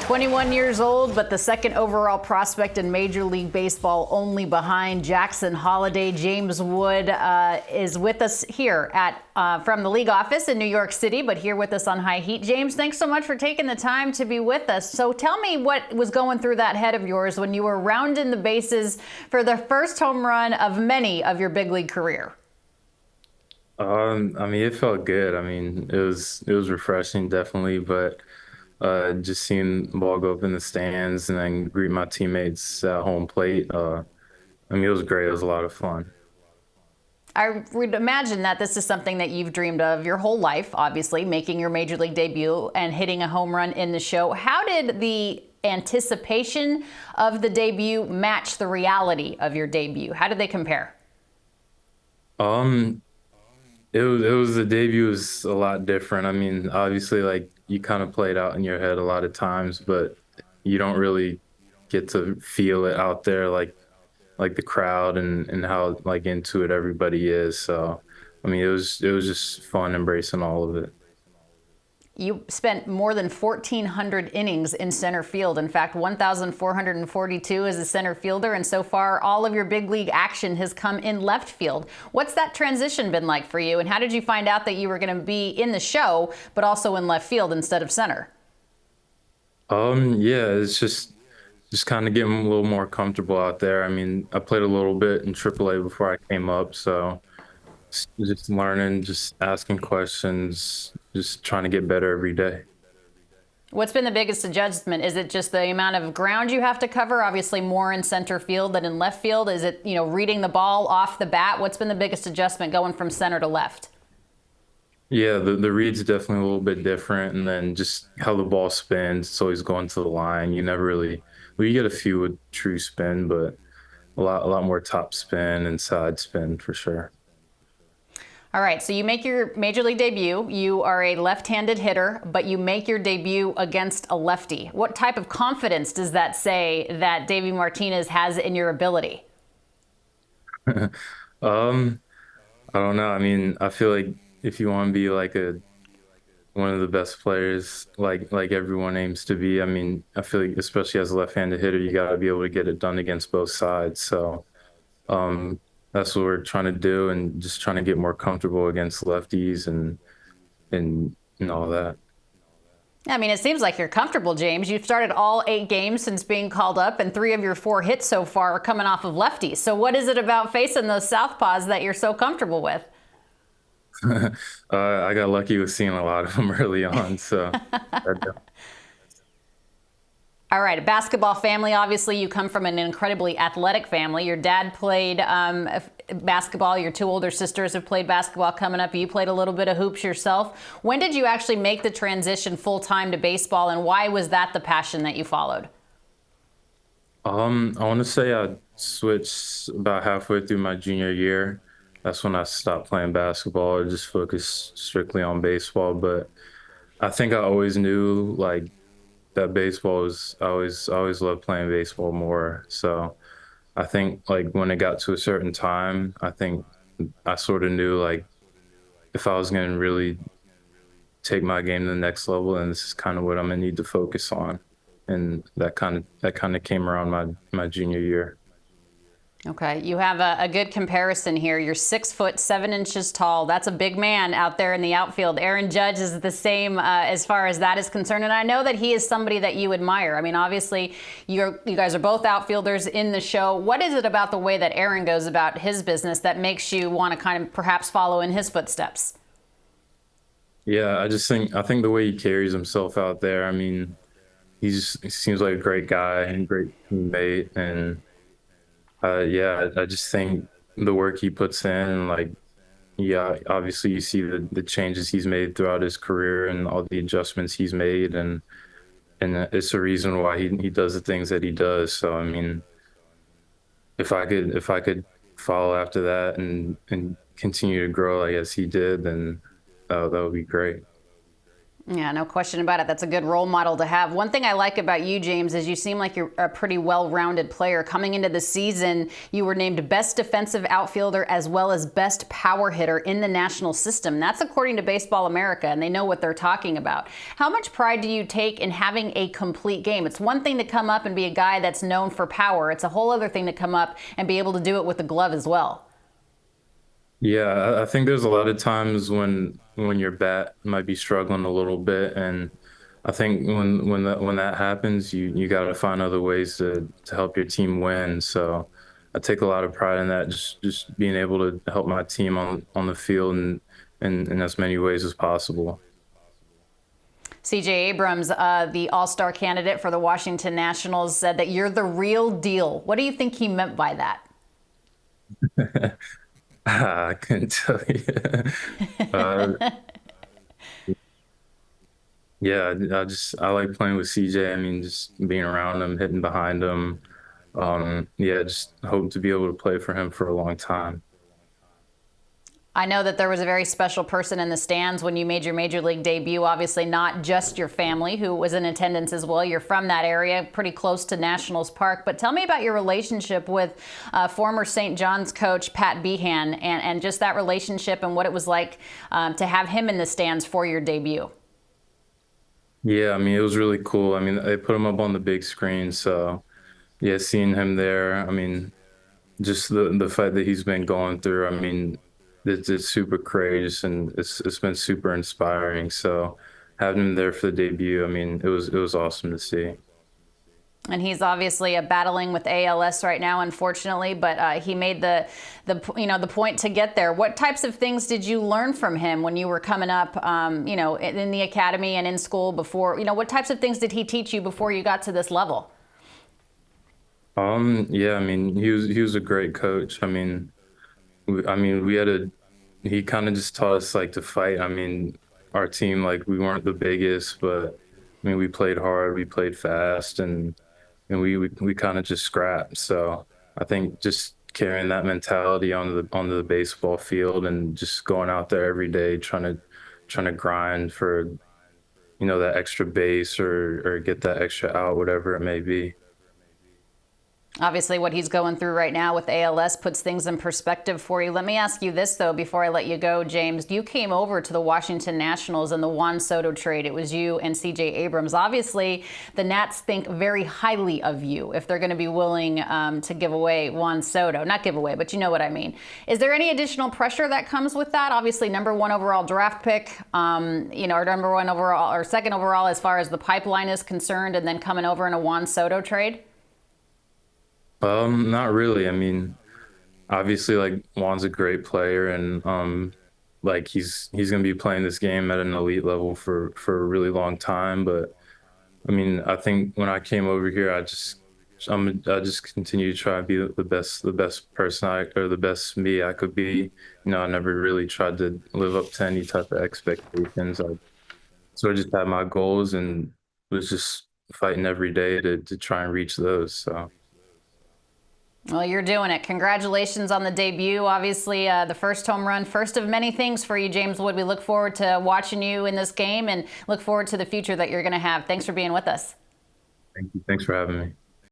21 years old, but the second overall prospect in Major League Baseball, only behind Jackson Holliday. James Wood is with us here from the league office in New York City, but here with us on High Heat. James, thanks so much for taking the time to be with us. So tell me what was going through that head of yours when you were rounding the bases for the first home run of many of your big league career. It felt good. It was refreshing, definitely, but just seeing the ball go up in the stands and then greet my teammates at home plate. It was great. It was a lot of fun. I would imagine that this is something that you've dreamed of your whole life, obviously, making your major league debut and hitting a home run in the show. How did the anticipation of the debut match the reality of your debut? How did they compare? Um, it was the debut was a lot different. I mean, obviously, like you kind of play it out in your head a lot of times, but you don't really get to feel it out there like the crowd and how like into it everybody is. So, it was just fun embracing all of it. You spent more than 1,400 innings in center field. In fact, 1,442 as a center fielder, and so far all of your big league action has come in left field. What's that transition been like for you, and how did you find out that you were going to be in the show, but also in left field instead of center? Yeah, it's just kind of getting a little more comfortable out there. I mean, I played a little bit in AAA before I came up, so just learning, just asking questions, just trying to get better every day. What's been the biggest adjustment? Is it just the amount of ground you have to cover? Obviously more in center field than in left field. Is it, reading the ball off the bat? What's been the biggest adjustment going from center to left? Yeah, the read's definitely a little bit different, and then just how the ball spins. It's always going to the line. You never really, well, you get a few with true spin, but a lot more top spin and side spin for sure. All right, so you make your major league debut. You are a left-handed hitter, but you make your debut against a lefty. What type of confidence does that say that Davey Martinez has in your ability? Um, I don't know. I mean, I feel like if you want to be like a one of the best players, like everyone aims to be, I mean, I feel like especially as a left-handed hitter, you got to be able to get it done against both sides. So, um, that's what we're trying to do, and just trying to get more comfortable against lefties and all that. I mean, it seems like you're comfortable, James. You've started all 8 games since being called up, and 3 of your 4 hits so far are coming off of lefties. So what is it about facing those southpaws that you're so comfortable with? I got lucky with seeing a lot of them early on, so All right, a basketball family. Obviously, you come from an incredibly athletic family. Your dad played basketball. Your 2 older sisters have played basketball coming up. You played a little bit of hoops yourself. When did you actually make the transition full time to baseball, and why was that the passion that you followed? I want to say I switched about halfway through my junior year. That's when I stopped playing basketball. I just focused strictly on baseball. But I think I always knew like that baseball was I always loved playing baseball more. So I think like when it got to a certain time, I think I sort of knew like if I was going to really take my game to the next level, then this is kind of what I'm gonna need to focus on. And that kind of came around my junior year. Okay, you have a good comparison here. You're 6 foot 7 inches tall. That's a big man out there in the outfield. Aaron Judge is the same as far as that is concerned, and I know that he is somebody that you admire. I mean, obviously, you guys are both outfielders in the show. What is it about the way that Aaron goes about his business that makes you want to kind of perhaps follow in his footsteps? Yeah, I think the way he carries himself out there, I mean, he seems like a great guy and great teammate, and yeah, I just think the work he puts in, like, yeah, obviously you see the changes he's made throughout his career and all the adjustments he's made, and it's a reason why he does the things that he does. So I mean, if I could follow after that and continue to grow like as he did, then that would be great. Yeah, no question about it. That's a good role model to have. One thing I like about you, James, is you seem like you're a pretty well-rounded player. Coming into the season, you were named best defensive outfielder as well as best power hitter in the national system. That's according to Baseball America, and they know what they're talking about. How much pride do you take in having a complete game? It's one thing to come up and be a guy that's known for power. It's a whole other thing to come up and be able to do it with the glove as well. Yeah, I think there's a lot of times when your bat might be struggling a little bit, and I think when that happens, you got to find other ways to help your team win. So I take a lot of pride in that, just being able to help my team on the field and in as many ways as possible. CJ Abrams, the All-Star candidate for the Washington Nationals, said that you're the real deal. What do you think he meant by that? I couldn't tell you. Uh, yeah, I like playing with CJ. I mean, just being around him, hitting behind him. Yeah, just hope to be able to play for him for a long time. I know that there was a very special person in the stands when you made your major league debut. Obviously, not just your family who was in attendance as well. You're from that area, pretty close to Nationals Park. But tell me about your relationship with former St. John's coach Pat Behan and just that relationship and what it was like to have him in the stands for your debut. Yeah, I mean, it was really cool. I mean, they put him up on the big screen, so yeah, seeing him there. I mean, just the fight that he's been going through. I mean, it's super courageous and it's been super inspiring. So having him there for the debut, I mean, it was awesome to see. And he's obviously battling with ALS right now, unfortunately. But he made the point to get there. What types of things did you learn from him when you were coming up, in the academy and in school before? What types of things did he teach you before you got to this level? Yeah, I mean, he was a great coach. I mean, we had he kind of just taught us like to fight. I mean, our team, like we weren't the biggest, but I mean, we played hard, we played fast, and we kind of just scrapped. So I think just carrying that mentality onto the baseball field and just going out there every day trying to grind for, that extra base or get that extra out, whatever it may be. Obviously, what he's going through right now with ALS puts things in perspective for you. Let me ask you this, though, before I let you go, James. You came over to the Washington Nationals in the Juan Soto trade. It was you and CJ Abrams. Obviously, the Nats think very highly of you if they're going to be willing to give away Juan Soto. Not give away, but you know what I mean. Is there any additional pressure that comes with that? Obviously, number one overall draft pick, or number one overall or second overall as far as the pipeline is concerned, and then coming over in a Juan Soto trade? Not really. I mean, obviously, like Juan's a great player, and like he's gonna be playing this game at an elite level for a really long time. But I mean, I think when I came over here, I just continue to try to be the best person or the best me I could be. I never really tried to live up to any type of expectations. I sort of just had my goals and was just fighting every day to try and reach those. So. Well, you're doing it. Congratulations on the debut. Obviously, the first home run, first of many things for you, James Wood. We look forward to watching you in this game and look forward to the future that you're going to have. Thanks for being with us. Thank you. Thanks for having me.